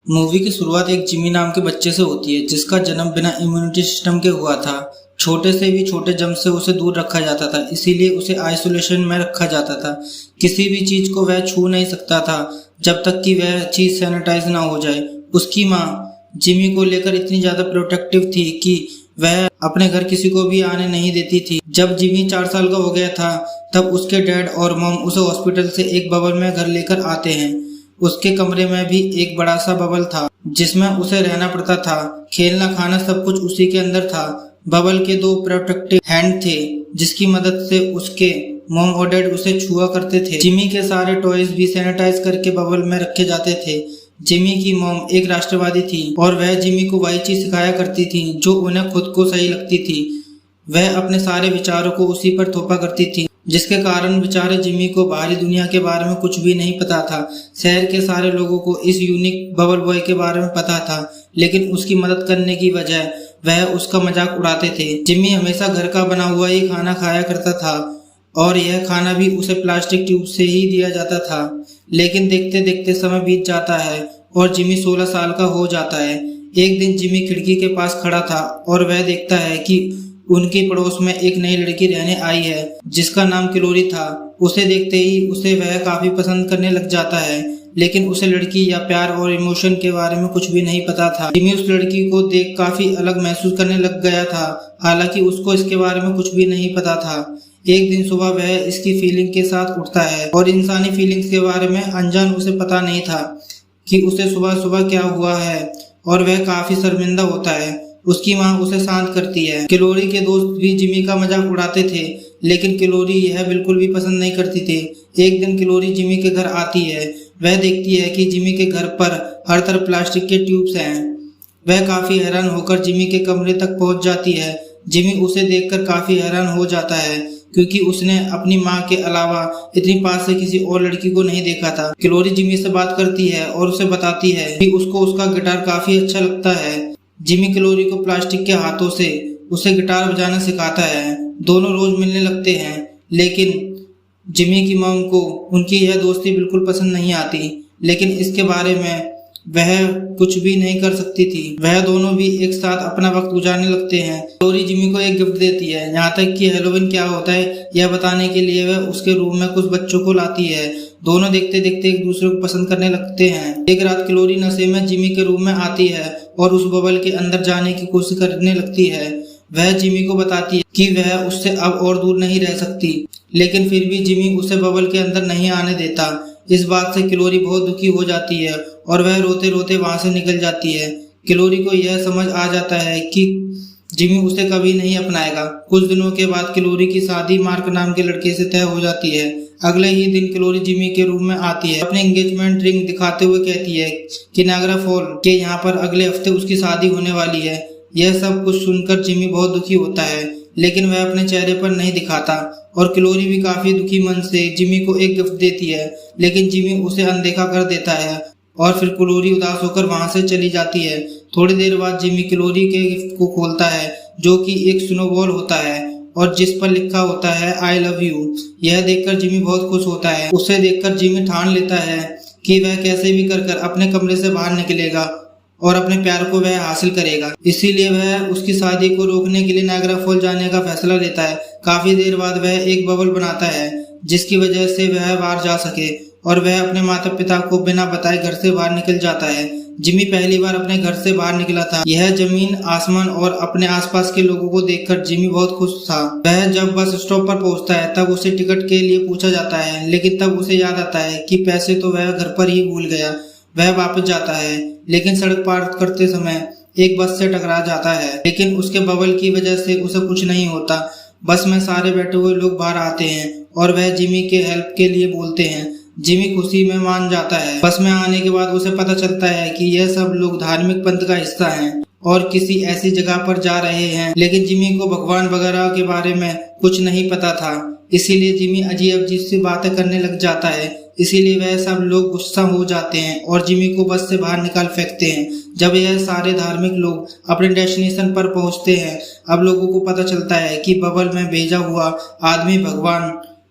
Movie की शुरुआत एक जिमी नाम के बच्चे से होती है जिसका जन्म बिना इम्यूनिटी सिस्टम के हुआ था। छोटे से भी छोटे जर्म से उसे दूर रखा जाता था, इसीलिए उसे आइसोलेशन में रखा जाता था। किसी भी चीज को वह छू नहीं सकता था जब तक कि वह चीज सैनिटाइज ना हो जाए। उसकी माँ जिमी को लेकर इतनी ज्यादा प्रोटेक्टिव थी कि वह अपने घर किसी को भी आने नहीं देती थी। जब जिमी 4 साल का हो गया था तब उसके डैड और मॉम उसे हॉस्पिटल से एक बबल में घर लेकर आते हैं। उसके कमरे में भी एक बड़ा सा बबल था जिसमें उसे रहना पड़ता था। खेलना खाना सब कुछ उसी के अंदर था। बबल के 2 प्रोटेक्टिव हैंड थे जिसकी मदद से उसके मॉम और डैड उसे छुआ करते थे। जिमी के सारे टॉयज भी सैनिटाइज करके बबल में रखे जाते थे। जिमी की मॉम एक राष्ट्रवादी थी और वह जिमी को वही चीज सिखाया करती थी जो उन्हें खुद को सही लगती थी। वह अपने सारे विचारों को उसी पर थोपा करती थी, जिसके कारण बेचारे जिमी को बाहरी दुनिया के बारे में कुछ भी नहीं पता था। शहर के सारे लोगों को इस यूनिक बबल बॉय के बारे में पता था, लेकिन उसकी मदद करने की बजाय वह उसका मजाक उड़ाते थे। जिमी हमेशा घर का बना हुआ ही खाना खाया करता था और यह खाना भी उसे प्लास्टिक ट्यूब से ही दिया जाता था। लेकिन देखते देखते समय बीत जाता है और जिमी 16 साल का हो जाता है। एक दिन जिमी खिड़की के पास खड़ा था और वह देखता है कि उनके पड़ोस में एक नई लड़की रहने आई है जिसका नाम किलोरी था। उसे देखते ही उसे वह काफी पसंद करने लग जाता है, लेकिन उसे लड़की या प्यार और इमोशन के बारे में कुछ भी नहीं पता था। जिमी उस लड़की को देख काफी अलग महसूस करने लग गया था, हालांकि उसको इसके बारे में कुछ भी नहीं पता था। एक दिन सुबह वह इसकी फीलिंग के साथ उठता है और इंसानी फीलिंग्स के बारे में अनजान उसे पता नहीं था कि उसे सुबह सुबह क्या हुआ है और वह काफी शर्मिंदा होता है। उसकी माँ उसे शांत करती है। किलोरी के दोस्त भी जिमी का मजाक उड़ाते थे, लेकिन किलोरी यह बिल्कुल भी पसंद नहीं करती थी। एक दिन किलोरी जिमी के घर आती है। वह देखती है कि जिमी के घर पर हर तरफ प्लास्टिक के ट्यूब्स हैं। वह काफी हैरान होकर जिमी के कमरे तक पहुंच जाती है। जिमी उसे देखकर काफी हैरान हो जाता है क्योंकि उसने अपनी माँ के अलावा इतनी पास से किसी और लड़की को नहीं देखा था। किलोरी जिमी से बात करती है और उसे बताती है कि उसको उसका गिटार काफी अच्छा लगता है। जिमी किलोरी को प्लास्टिक के हाथों से उसे गिटार बजाना सिखाता है। दोनों रोज मिलने लगते हैं, लेकिन जिमी की मॉम को उनकी यह दोस्ती बिल्कुल पसंद नहीं आती, लेकिन इसके बारे में वह कुछ भी नहीं कर सकती थी। वह दोनों भी एक साथ अपना वक्त गुजारने लगते हैं। किलोरी जिमी को एक गिफ्ट देती है, यहाँ तक कि हैलोवीन क्या होता है यह बताने के लिए वह उसके रूम में कुछ बच्चों को लाती है। दोनों देखते देखते एक दूसरे को पसंद करने लगते हैं। एक रात किलोरी नशे में जिमी के रूम में आती है और उस बबल के अंदर जाने की कोशिश करने लगती है। वह जिमी को बताती है कि वह उससे अब और दूर नहीं रह सकती, लेकिन फिर भी जिमी उसे बबल के अंदर नहीं आने देता। इस बात से किलोरी बहुत दुखी हो जाती है और वह रोते रोते वहां से निकल जाती है। किलोरी को यह समझ आ जाता है कि जिमी उसे कभी नहीं अपनाएगा। कुछ दिनों के बाद किलोरी की शादी मार्क नाम के लड़के से तय हो जाती है। अगले ही दिन किलोरी जिमी के रूम में आती है। अपने एंगेजमेंट रिंग दिखाते हुए कहती है कि नायग्रा फॉल के यहाँ पर अगले हफ्ते उसकी शादी होने वाली है। यह सब कुछ सुनकर जिमी बहुत दुखी होता है, लेकिन वह अपने चेहरे पर नहीं दिखाता और किलोरी भी काफी दुखी मन से जिमी को एक गिफ्ट देती है, लेकिन जिमी उसे अनदेखा कर देता है और फिर किलोरी उदास होकर वहां से चली जाती है। थोड़ी देर बाद जिमी किलोरी के गिफ्ट को खोलता है जो कि एक स्नोबॉल होता है और जिस पर लिखा होता है आई लव यू। यह देखकर जिमी बहुत खुश होता है। उसे देखकर जिमी ठान लेता है कि वह कैसे भी कर अपने कमरे से बाहर निकलेगा और अपने प्यार को वह हासिल करेगा। इसीलिए वह उसकी शादी को रोकने के लिए नायग्रा फॉल जाने का फैसला लेता है। काफी देर बाद वह एक बबल बनाता है जिसकी वजह से वह बाहर जा सके और वह अपने माता पिता को बिना बताए घर से बाहर निकल जाता है। जिमी पहली बार अपने घर से बाहर निकला था। यह जमीन आसमान और अपने आसपास के लोगों को देखकर जिमी बहुत खुश था। वह जब बस स्टॉप पर पहुंचता है तब उसे टिकट के लिए पूछा जाता है, लेकिन तब उसे याद आता है कि पैसे तो वह घर पर ही भूल गया। वह वापस जाता है, लेकिन सड़क पार करते समय एक बस से टकरा जाता है, लेकिन उसके बबल की वजह से उसे कुछ नहीं होता। बस में सारे बैठे हुए लोग बाहर आते हैं और वह जिमी के हेल्प के लिए बोलते हैं। जिमी खुशी में मान जाता है। बस में आने के बाद उसे पता चलता है कि यह सब लोग धार्मिक पंथ का हिस्सा हैं और किसी ऐसी जगह पर जा रहे हैं, लेकिन जिमी को भगवान वगैरह के बारे में कुछ नहीं पता था। इसीलिए जिमी अजीब अजीब सी बातें करने लग जाता है। इसीलिए वह सब लोग गुस्सा हो जाते हैं और जिमी को बस से बाहर निकाल फेंकते हैं। जब यह सारे धार्मिक लोग अपने डेस्टिनेशन पर पहुंचते हैं, अब लोगों को पता चलता है कि बबल में भेजा हुआ आदमी भगवान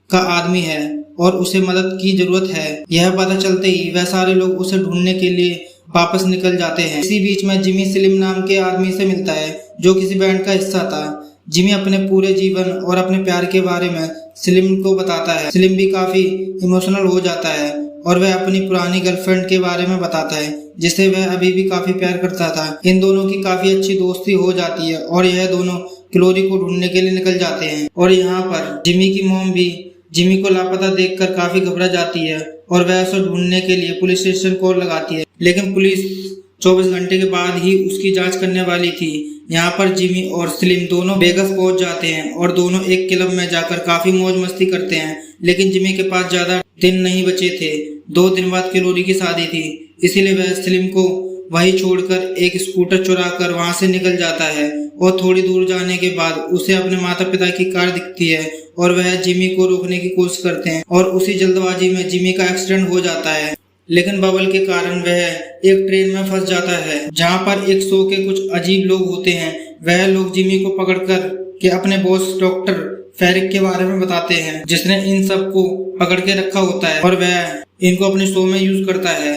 का आदमी है और उसे मदद की जरूरत है। यह पता चलते ही वह सारे लोग उसे ढूंढने के लिए वापस निकल जाते हैं। इसी बीच में जिमी स्लिम नाम के आदमी से मिलता है जो किसी बैंड का हिस्सा था। जिमी अपने पूरे जीवन और अपने प्यार के बारे में स्लिम को बताता है। स्लिम भी काफी इमोशनल हो जाता है और वह अपनी पुरानी गर्लफ्रेंड के बारे में बताता है जिसे वह अभी भी काफी प्यार करता था। इन दोनों की काफी अच्छी दोस्ती हो जाती है और यह दोनों क्लोरी को ढूंढने के लिए निकल जाते हैं। और यहाँ पर जिमी की मॉम भी जिमी को लापता देखकर काफी घबरा जाती है और वह उसे ढूंढने के लिए पुलिस स्टेशन कॉल लगाती है, लेकिन पुलिस 24 घंटे के बाद ही उसकी जांच करने वाली थी। यहाँ पर जिमी और स्लिम दोनों वेगास पहुंच जाते हैं और दोनों एक क्लब में जाकर काफी मौज मस्ती करते हैं, लेकिन जिमी के पास ज्यादा दिन नहीं बचे थे। 2 दिन बाद क्लोरी की शादी थी, इसीलिए वह स्लिम को वहीं छोड़कर एक स्कूटर चुराकर वहां से निकल जाता है और थोड़ी दूर जाने के बाद उसे अपने माता पिता की कार दिखती है और वह जिमी को रोकने की कोशिश करते हैं और उसी जल्दबाजी में जिमी का एक्सीडेंट हो जाता है। लेकिन बबल के कारण वह एक ट्रेन में फंस जाता है जहां पर एक शो के कुछ अजीब लोग होते हैं। वह लोग जिमी को पकड़कर के अपने बॉस डॉक्टर फेरिक के बारे में बताते हैं जिसने इन सबको पकड़ के रखा होता है और वह इनको अपने शो में यूज करता है।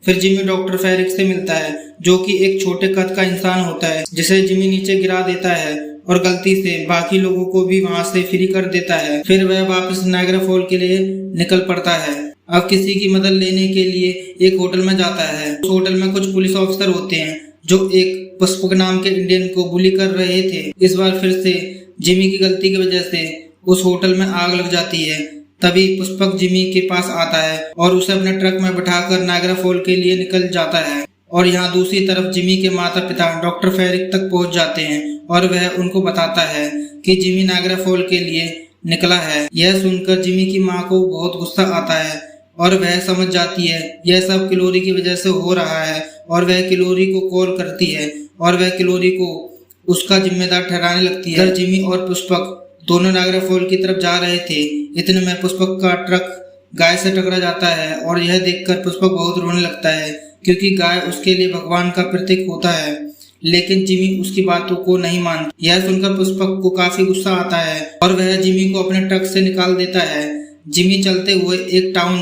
फिर जिमी डॉक्टर फेरिक से मिलता है जो कि एक छोटे कद का इंसान होता है जिसे जिमी नीचे गिरा देता है और गलती से बाकी लोगों को भी वहां से फ्री कर देता है। फिर वह वापस नायग्रा फॉल के लिए निकल पड़ता है। अब किसी की मदद लेने के लिए एक होटल में जाता है। उस होटल में कुछ पुलिस ऑफिसर होते हैं जो एक पुष्पक नाम के इंडियन को बुली कर रहे थे। इस बार फिर से जिमी की गलती की वजह से उस होटल में आग लग जाती है। तभी पुष्पक जिमी के पास आता है और उसे अपने ट्रक में बिठाकर नायग्रा फॉल के लिए निकल जाता है। और यहाँ दूसरी तरफ जिमी के माता पिता डॉक्टर फेरिक तक पहुंच जाते हैं और वह उनको बताता है कि जिमी नायग्रा फॉल के लिए निकला है। यह सुनकर जिमी की माँ को बहुत गुस्सा आता है और वह समझ जाती है यह सब क्लोरी की वजह से हो रहा है और वह क्लोरी को कॉल करती है और वह क्लोरी को उसका जिम्मेदार ठहराने लगती है। जिमी और पुष्पक दोनों नायग्रा फॉल की तरफ जा रहे थे, इतने में पुष्पक का ट्रक गाय से टकरा जाता है और यह देखकर पुष्पक बहुत रोने लगता है क्योंकि गाय उसके लिए भगवान का प्रतीक होता है। लेकिन जिमी उसकी बातों को नहीं मानता। यह सुनकर पुष्पक को काफी गुस्सा आता है और वह जिमी को अपने ट्रक से निकाल देता है। जिमी चलते हुए एक टाउन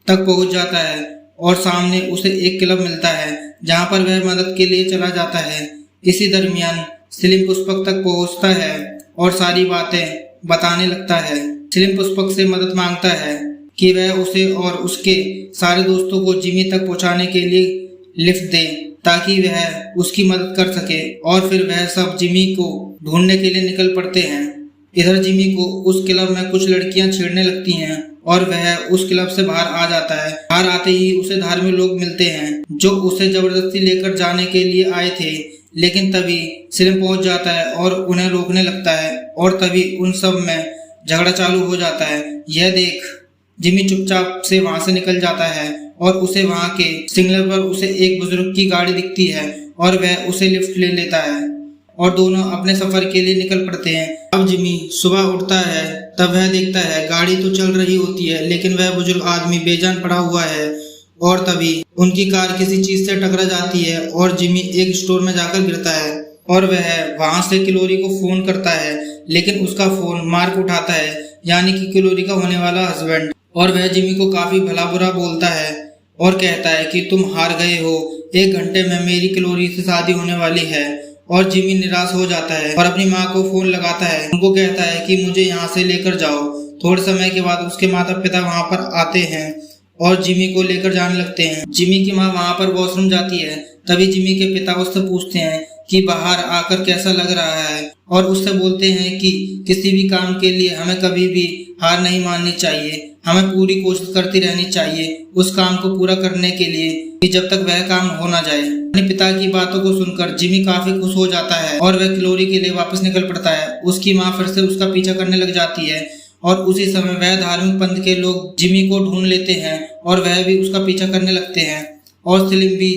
तक पहुंच जाता है और सामने उसे एक क्लब मिलता है जहां पर वह मदद के लिए चला जाता है। इसी दरमियान स्लिम पुष्पक तक पहुंचता है और सारी बातें बताने लगता है। स्लिम पुष्पक से मदद मांगता है कि वह उसे और उसके सारे दोस्तों को जिमी तक पहुंचाने के लिए लिफ्ट दे ताकि वह उसकी मदद कर सके और फिर वह सब जिमी को ढूंढने के लिए निकल पड़ते हैं। इधर जिमी को उस क्लब में कुछ लड़कियां छेड़ने लगती हैं और वह उस क्लब से बाहर आ जाता है। बाहर आते ही उसे धार्मिक लोग मिलते हैं जो उसे जबरदस्ती लेकर जाने के लिए आए थे, लेकिन तभी स्लिम पहुंच जाता है और उन्हें रोकने लगता है और तभी उन सब में झगड़ा चालू हो जाता है। यह देख जिमी चुपचाप से वहां से निकल जाता है और उसे वहां के सिग्नल पर उसे एक बुजुर्ग की गाड़ी दिखती है और वह उसे लिफ्ट ले लेता है और दोनों अपने सफर के लिए निकल पड़ते हैं। अब जिमी सुबह उठता है तब वह देखता है गाड़ी तो चल रही होती है लेकिन वह बुजुर्ग आदमी बेजान पड़ा हुआ है और तभी उनकी कार किसी चीज से टकरा जाती है और जिमी एक स्टोर में जाकर गिरता है और वह वहां से क्लोरी को फोन करता है, लेकिन उसका फोन मार्क उठाता है यानी कि क्लोरी का होने वाला हस्बैंड, और वह जिमी को काफी भला बुरा बोलता है और कहता है कि तुम हार गए हो, 1 घंटे में मेरी क्लोरी से शादी होने वाली है। और जिमी निराश हो जाता है और अपनी माँ को फोन लगाता है। उनको कहता है कि मुझे यहाँ से लेकर जाओ। थोड़े समय के बाद उसके माता पिता वहाँ पर आते हैं और जिमी को लेकर जाने लगते हैं। जिमी की माँ वहाँ पर वॉशरूम जाती है, तभी जिमी के पिता उससे पूछते हैं कि बाहर आकर कैसा लग रहा है और उससे बोलते हैं कि किसी भी काम के लिए हमें कभी भी हार नहीं माननी चाहिए, हमें पूरी कोशिश करती रहनी चाहिए उस काम को पूरा करने के लिए कि जब तक वह काम हो ना जाए। अपने पिता की बातों को सुनकर जिमी काफी खुश हो जाता है और वह क्लोरी के लिए वापस निकल पड़ता है। उसकी माँ फिर से उसका पीछा करने लग जाती है और उसी समय वह धार्मिक पंथ के लोग जिमी को ढूंढ लेते हैं और वह भी उसका पीछा करने लगते हैं और स्लिम भी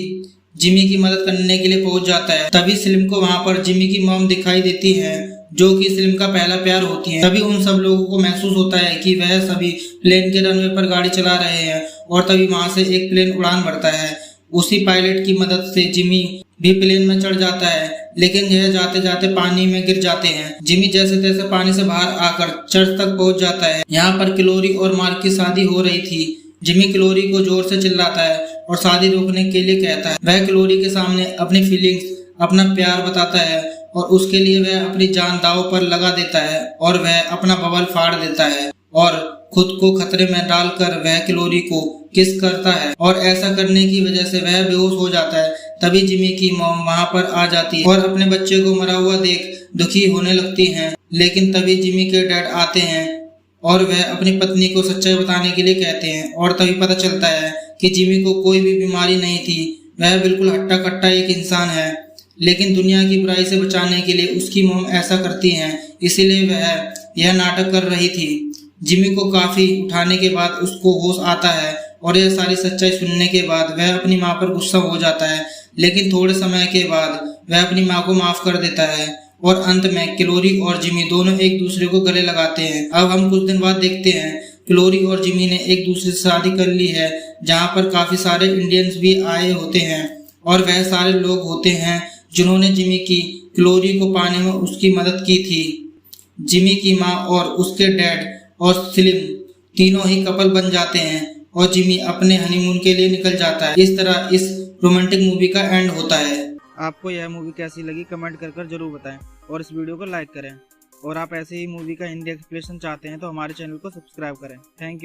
जिमी की मदद करने के लिए पहुंच जाता है। तभी स्लिम को वहां पर जिमी की मॉम दिखाई देती है जो कि स्लिम का पहला प्यार होती है। तभी उन सब लोगों को महसूस होता है कि वह सभी प्लेन के रनवे पर गाड़ी चला रहे हैं और तभी वहां से एक प्लेन उड़ान भरता है। उसी पायलट की मदद से जिमी भी प्लेन में चढ़ जाता है, लेकिन यह जाते जाते पानी में गिर जाते हैं। जिमी जैसे तैसे पानी से बाहर आकर चर्च तक पहुंच जाता है। यहाँ पर क्लोरी और मार्क की शादी हो रही थी, जिमी क्लोरी को जोर से चिल्लाता है और शादी रोकने के लिए कहता है। वह क्लोरी के सामने अपनी फीलिंग्स, अपना प्यार बताता है और उसके लिए वह अपनी जान दांव पर लगा देता है और वह अपना बबल फाड़ देता है और खुद को खतरे में डालकर वह क्लोरी को किस करता है और ऐसा करने की वजह से वह बेहोश हो जाता है। तभी जिमी की मॉम वहां पर आ जाती है और अपने बच्चे को मरा हुआ देख दुखी होने लगती हैं। लेकिन तभी जिमी के डैड आते हैं और वह अपनी पत्नी को सच्चाई बताने के लिए कहते हैं और तभी पता चलता है कि जिमी को कोई भी बीमारी नहीं थी, वह बिल्कुल हट्टा कट्टा एक इंसान है। लेकिन दुनिया की बुराई से बचाने के लिए उसकी मॉम ऐसा करती हैं, इसीलिए वह यह नाटक कर रही थी। जिमी को काफी उठाने के बाद उसको होश आता है और यह सारी सच्चाई सुनने के बाद वह अपनी माँ पर गुस्सा हो जाता है। लेकिन थोड़े समय के बाद वह अपनी माँ को माफ कर देता है और अंत में क्लोरी और जिमी दोनों एक दूसरे को गले लगाते हैं। अब हम कुछ दिन बाद देखते हैं क्लोरी और जिमी ने एक दूसरे से शादी कर ली है, जहाँ पर काफी सारे इंडियंस भी आए होते हैं और वह सारे लोग होते हैं जिन्होंने जिमी की क्लोरी को पाने में उसकी मदद की थी। जिमी की माँ और उसके डैड और स्लिम तीनों ही कपल बन जाते हैं और जिमी अपने हनीमून के लिए निकल जाता है। इस तरह इस रोमांटिक मूवी का एंड होता है। आपको यह मूवी कैसी लगी कमेंट कर जरूर बताएं और इस वीडियो को लाइक करें। और आप ऐसे ही मूवी का हिंदी एक्सप्लेनेशन चाहते हैं तो हमारे चैनल को सब्सक्राइब करें। Thank you.